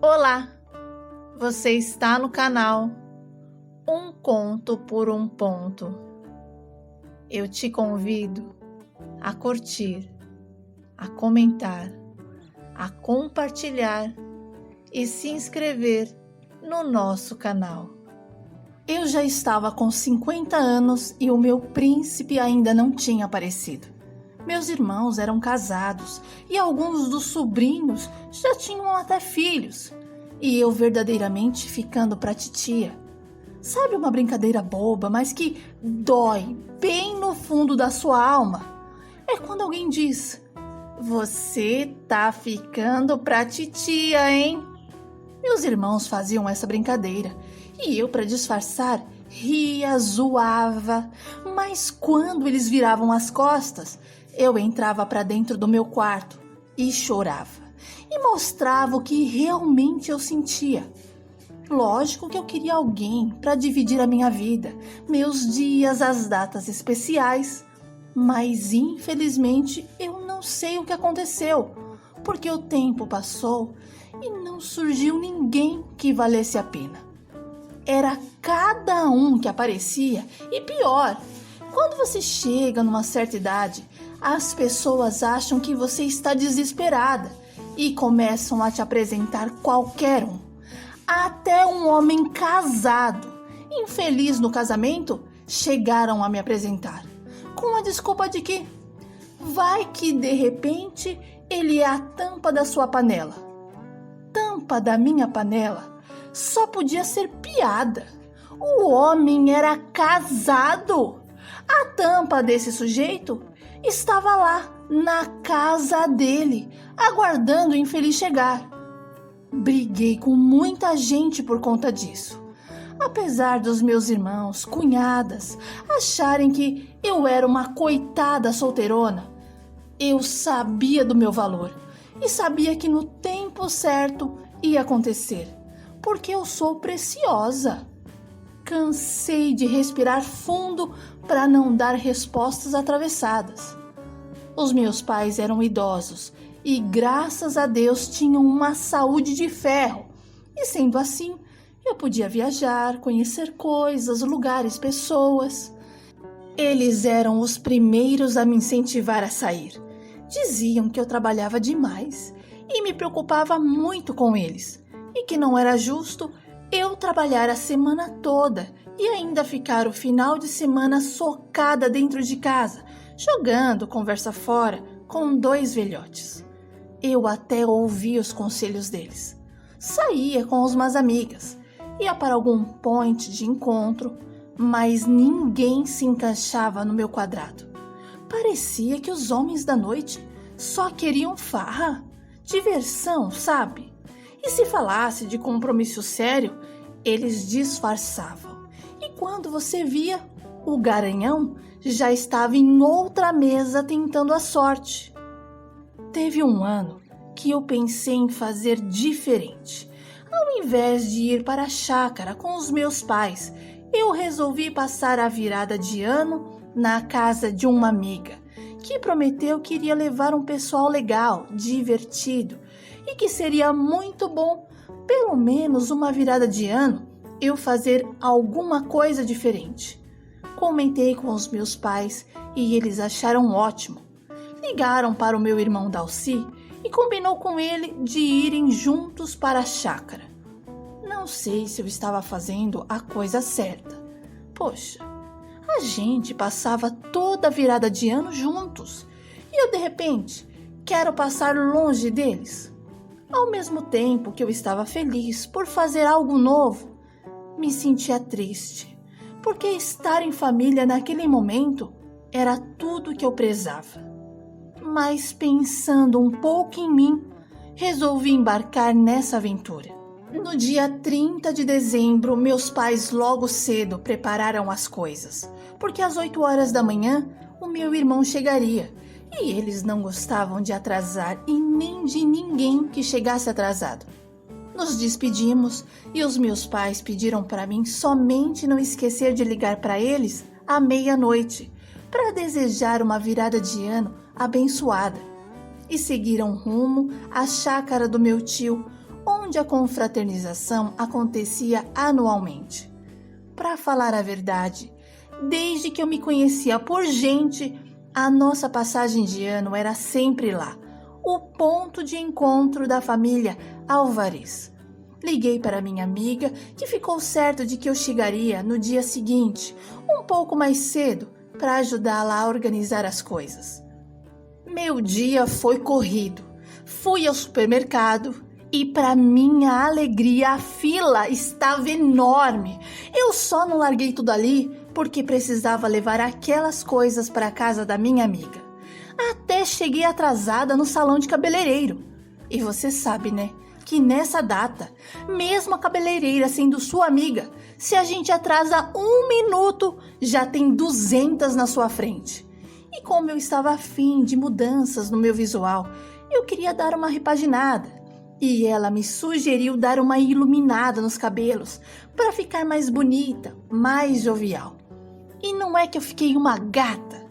Olá, você está no canal Um Conto por um Ponto. Eu te convido a curtir, a comentar, a compartilhar e se inscrever no nosso canal. Eu já estava com 50 anos e o meu príncipe ainda não tinha aparecido. Meus irmãos eram casados e alguns dos sobrinhos já tinham até filhos. E eu verdadeiramente ficando pra titia. Sabe uma brincadeira boba, mas que dói bem no fundo da sua alma? É quando alguém diz: "Você tá ficando pra titia, hein?" Meus irmãos faziam essa brincadeira e eu, para disfarçar, ria, zoava. Mas quando eles viravam as costas, eu entrava para dentro do meu quarto e chorava. E mostrava o que realmente eu sentia. Lógico que eu queria alguém para dividir a minha vida, meus dias, as datas especiais. Mas infelizmente eu não sei o que aconteceu, porque o tempo passou e não surgiu ninguém que valesse a pena. Era cada um que aparecia e pior, quando você chega numa certa idade, as pessoas acham que você está desesperada e começam a te apresentar qualquer um. Até um homem casado, infeliz no casamento, chegaram a me apresentar, com a desculpa de que vai que de repente ele é a tampa da sua panela. Tampa da minha panela só podia ser piada. O homem era casado. A tampa desse sujeito estava lá na casa dele, aguardando o infeliz chegar. Briguei com muita gente por conta disso. Apesar dos meus irmãos, cunhadas, acharem que eu era uma coitada solteirona, eu sabia do meu valor e sabia que no tempo certo ia acontecer, porque eu sou preciosa. Cansei de respirar fundo para não dar respostas atravessadas. Os meus pais eram idosos e, graças a Deus, tinham uma saúde de ferro. E sendo assim, eu podia viajar, conhecer coisas, lugares, pessoas. Eles eram os primeiros a me incentivar a sair. Diziam que eu trabalhava demais e me preocupava muito com eles, e que não era justo eu trabalhar a semana toda e ainda ficar o final de semana socada dentro de casa, jogando conversa fora com 2 velhotes. Eu até ouvi os conselhos deles. Saía com umas amigas, ia para algum point de encontro, mas ninguém se encaixava no meu quadrado. Parecia que os homens da noite só queriam farra, diversão, sabe? E se falasse de compromisso sério, eles disfarçavam. E quando você via, o garanhão já estava em outra mesa tentando a sorte. Teve um ano que eu pensei em fazer diferente. Ao invés de ir para a chácara com os meus pais, eu resolvi passar a virada de ano na casa de uma amiga, que prometeu que iria levar um pessoal legal, divertido, e que seria muito bom, pelo menos uma virada de ano, eu fazer alguma coisa diferente. Comentei com os meus pais e eles acharam ótimo. Ligaram para o meu irmão Dalci e combinou com ele de irem juntos para a chácara. Não sei se eu estava fazendo a coisa certa. Poxa, a gente passava toda a virada de ano juntos e eu, de repente, quero passar longe deles. Ao mesmo tempo que eu estava feliz por fazer algo novo, me sentia triste, porque estar em família naquele momento era tudo que eu prezava. Mas pensando um pouco em mim, resolvi embarcar nessa aventura. No dia 30 de dezembro, meus pais logo cedo prepararam as coisas, porque às 8 horas da manhã o meu irmão chegaria, e eles não gostavam de atrasar e nem de ninguém que chegasse atrasado. Nos despedimos e os meus pais pediram para mim somente não esquecer de ligar para eles à meia-noite, para desejar uma virada de ano abençoada. E seguiram rumo à chácara do meu tio, onde a confraternização acontecia anualmente. Para falar a verdade, desde que eu me conhecia por gente, a nossa passagem de ano era sempre lá, o ponto de encontro da família Álvares. Liguei para minha amiga, que ficou certo de que eu chegaria no dia seguinte, um pouco mais cedo, para ajudá-la a organizar as coisas. Meu dia foi corrido. Fui ao supermercado e, para minha alegria, a fila estava enorme. Eu só não larguei tudo ali porque precisava levar aquelas coisas para a casa da minha amiga. Até cheguei atrasada no salão de cabeleireiro. E você sabe, né, que nessa data, mesmo a cabeleireira sendo sua amiga, se a gente atrasa 1 minuto, já tem 200 na sua frente. E como eu estava afim de mudanças no meu visual, eu queria dar uma repaginada. E ela me sugeriu dar uma iluminada nos cabelos para ficar mais bonita, mais jovial. E não é que eu fiquei uma gata.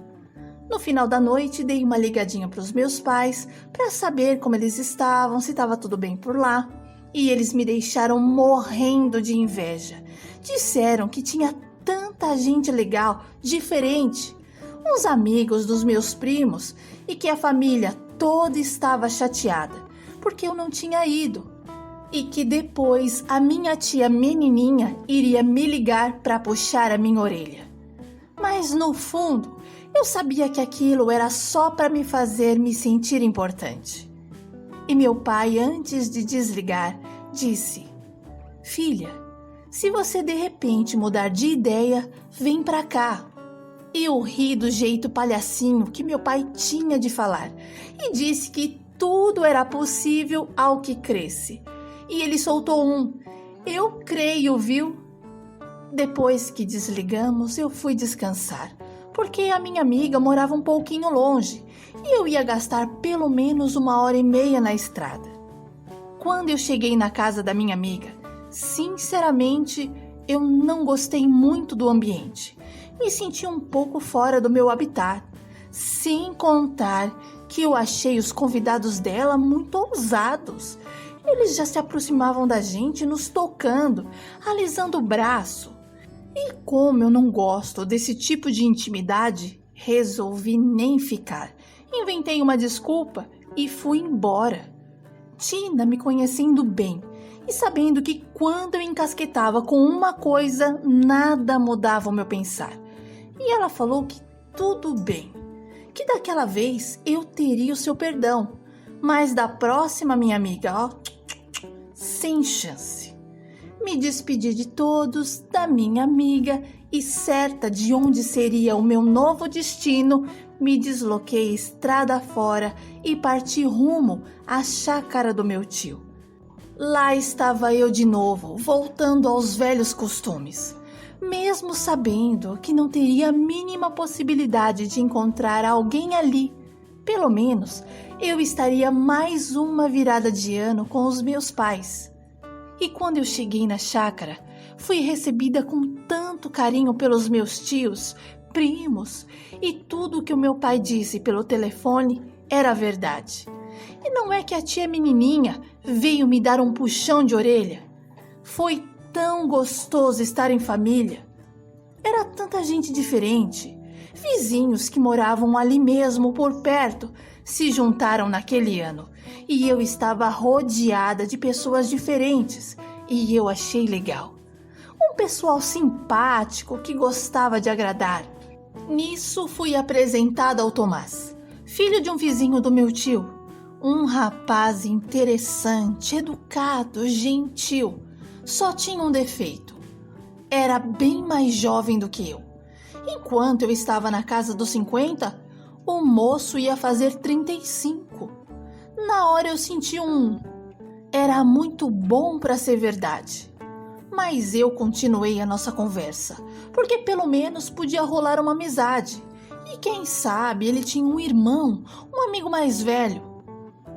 No final da noite, dei uma ligadinha para os meus pais para saber como eles estavam, se estava tudo bem por lá. E eles me deixaram morrendo de inveja. Disseram que tinha tanta gente legal, diferente, uns amigos dos meus primos, e que a família toda estava chateada porque eu não tinha ido. E que depois a minha tia menininha iria me ligar para puxar a minha orelha. Mas no fundo, eu sabia que aquilo era só para me fazer me sentir importante. E meu pai, antes de desligar, disse: "Filha, se você de repente mudar de ideia, vem para cá." E eu ri do jeito palhacinho que meu pai tinha de falar e disse que tudo era possível ao que cresce. E ele soltou um: "Eu creio, viu?" Depois que desligamos, eu fui descansar, porque a minha amiga morava um pouquinho longe e eu ia gastar pelo menos 1h30 na estrada. Quando eu cheguei na casa da minha amiga, sinceramente, eu não gostei muito do ambiente. Me senti um pouco fora do meu habitat, sem contar que eu achei os convidados dela muito ousados. Eles já se aproximavam da gente, nos tocando, alisando o braço. E como eu não gosto desse tipo de intimidade, resolvi nem ficar. Inventei uma desculpa e fui embora. Tina, me conhecendo bem e sabendo que quando eu encasquetava com uma coisa, nada mudava o meu pensar. E ela falou que tudo bem, que daquela vez eu teria o seu perdão, mas da próxima, minha amiga, ó, sem chance. Me despedi de todos, da minha amiga, e certa de onde seria o meu novo destino, me desloquei estrada fora e parti rumo à chácara do meu tio. Lá estava eu de novo, voltando aos velhos costumes. Mesmo sabendo que não teria a mínima possibilidade de encontrar alguém ali, pelo menos eu estaria mais uma virada de ano com os meus pais. E quando eu cheguei na chácara, fui recebida com tanto carinho pelos meus tios, primos, e tudo o que o meu pai disse pelo telefone era verdade. E não é que a tia menininha veio me dar um puxão de orelha. Foi tão gostoso estar em família. Era tanta gente diferente. Vizinhos que moravam ali mesmo por perto se juntaram naquele ano e eu estava rodeada de pessoas diferentes e eu achei legal. Um pessoal simpático que gostava de agradar. Nisso fui apresentada ao Tomás, filho de um vizinho do meu tio. Um rapaz interessante, educado, gentil. Só tinha um defeito. Era bem mais jovem do que eu. Enquanto eu estava na casa dos 50, o moço ia fazer 35. Na hora eu senti Era muito bom para ser verdade. Mas eu continuei a nossa conversa, porque pelo menos podia rolar uma amizade. E quem sabe ele tinha um irmão, um amigo mais velho.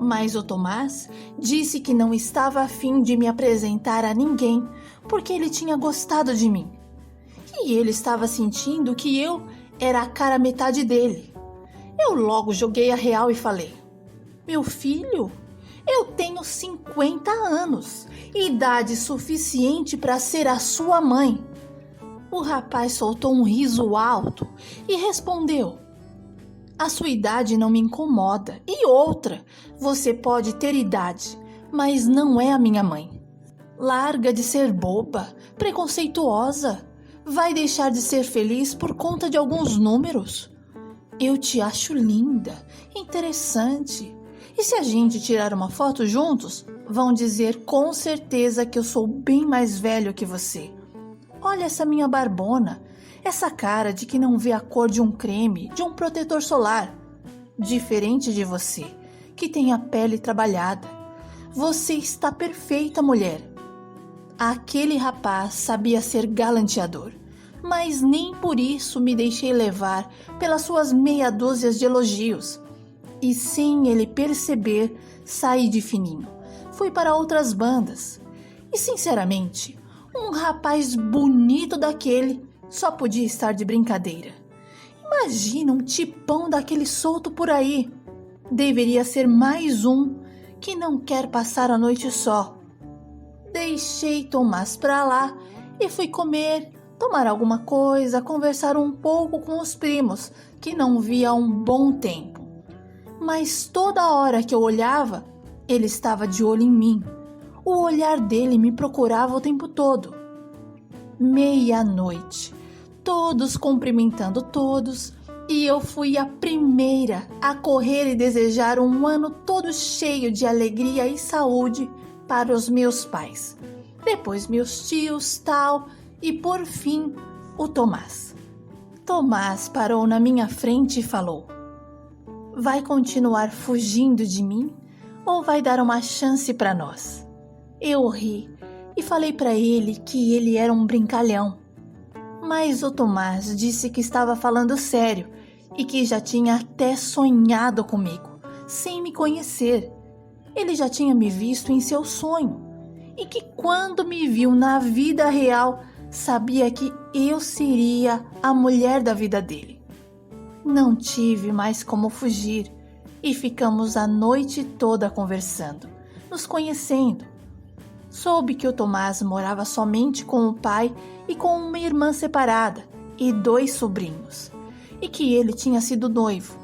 Mas o Tomás disse que não estava a fim de me apresentar a ninguém, porque ele tinha gostado de mim. E ele estava sentindo que eu era a cara metade dele. Eu logo joguei a real e falei: "Meu filho, Eu tenho 50 anos, idade suficiente para ser a sua mãe. O rapaz soltou um riso alto e respondeu: a sua idade não me incomoda. E outra, você pode ter idade, mas não é a minha mãe. Larga de ser boba, preconceituosa. Vai deixar de ser feliz por conta de alguns números? Eu te acho linda, interessante. E se a gente tirar uma foto juntos, vão dizer com certeza que eu sou bem mais velho que você. Olha essa minha barbona, essa cara de que não vê a cor de um creme, de um protetor solar. Diferente de você, que tem a pele trabalhada. Você está perfeita, mulher. Aquele rapaz sabia ser galanteador, mas nem por isso me deixei levar pelas suas meia dúzias de elogios. E sem ele perceber, saí de fininho. Fui para outras bandas. E sinceramente, um rapaz bonito daquele só podia estar de brincadeira. Imagina um tipão daquele solto por aí. Deveria ser mais um que não quer passar a noite só. Deixei Tomás pra lá e fui comer, tomar alguma coisa, conversar um pouco com os primos, que não via há um bom tempo. Mas toda hora que eu olhava, ele estava de olho em mim. O olhar dele me procurava o tempo todo. Meia-noite, todos cumprimentando todos, e eu fui a primeira a correr e desejar um ano todo cheio de alegria e saúde para os meus pais. Depois meus tios, tal, e por fim o Tomás. Tomás parou na minha frente e falou: vai continuar fugindo de mim ou vai dar uma chance para nós? Eu ri e falei para ele que ele era um brincalhão. Mas o Tomás disse que estava falando sério e que já tinha até sonhado comigo, sem me conhecer. Ele já tinha me visto em seu sonho e que quando me viu na vida real, sabia que eu seria a mulher da vida dele. Não tive mais como fugir e ficamos a noite toda conversando, nos conhecendo. Soube que o Tomás morava somente com o pai e com uma irmã separada e 2 sobrinhos, e que ele tinha sido noivo.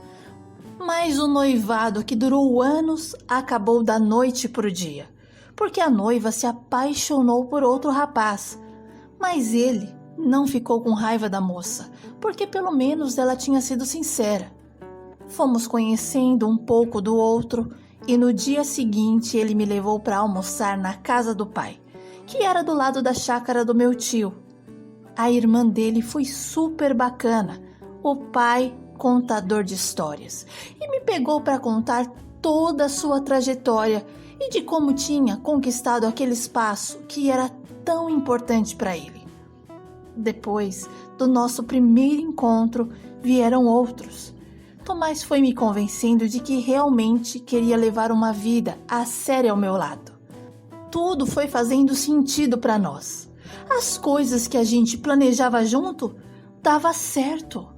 Mas o noivado, que durou anos, acabou da noite para o dia, porque a noiva se apaixonou por outro rapaz. Mas ele não ficou com raiva da moça, porque pelo menos ela tinha sido sincera. Fomos conhecendo um pouco do outro e no dia seguinte ele me levou para almoçar na casa do pai, que era do lado da chácara do meu tio. A irmã dele foi super bacana, o pai contador de histórias, e me pegou para contar toda a sua trajetória e de como tinha conquistado aquele espaço que era tão importante para ele. Depois do nosso primeiro encontro, vieram outros. Tomás foi me convencendo de que realmente queria levar uma vida a sério ao meu lado. Tudo foi fazendo sentido para nós. As coisas que a gente planejava junto dava certo.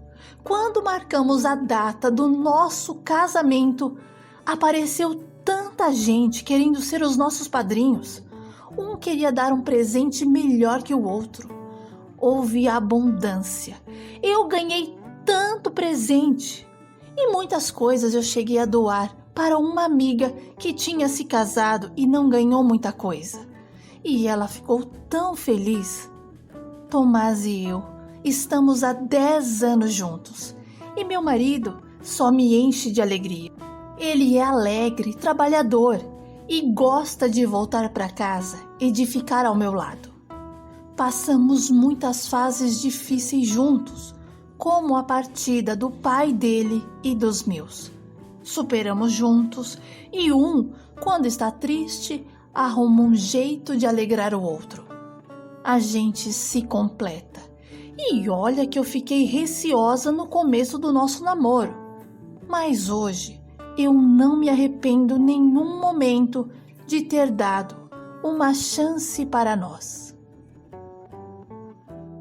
Quando marcamos a data do nosso casamento, apareceu tanta gente querendo ser os nossos padrinhos. Um queria dar um presente melhor que o outro. Houve abundância. Eu ganhei tanto presente. E muitas coisas eu cheguei a doar para uma amiga que tinha se casado e não ganhou muita coisa. E ela ficou tão feliz. Tomás e eu estamos há 10 anos juntos. E meu marido só me enche de alegria. Ele é alegre, trabalhador e gosta de voltar para casa e de ficar ao meu lado. Passamos muitas fases difíceis juntos, como a partida do pai dele e dos meus. Superamos juntos e quando está triste, arruma um jeito de alegrar o outro. A gente se completa. E olha que eu fiquei receosa no começo do nosso namoro. Mas hoje eu não me arrependo nenhum momento de ter dado uma chance para nós.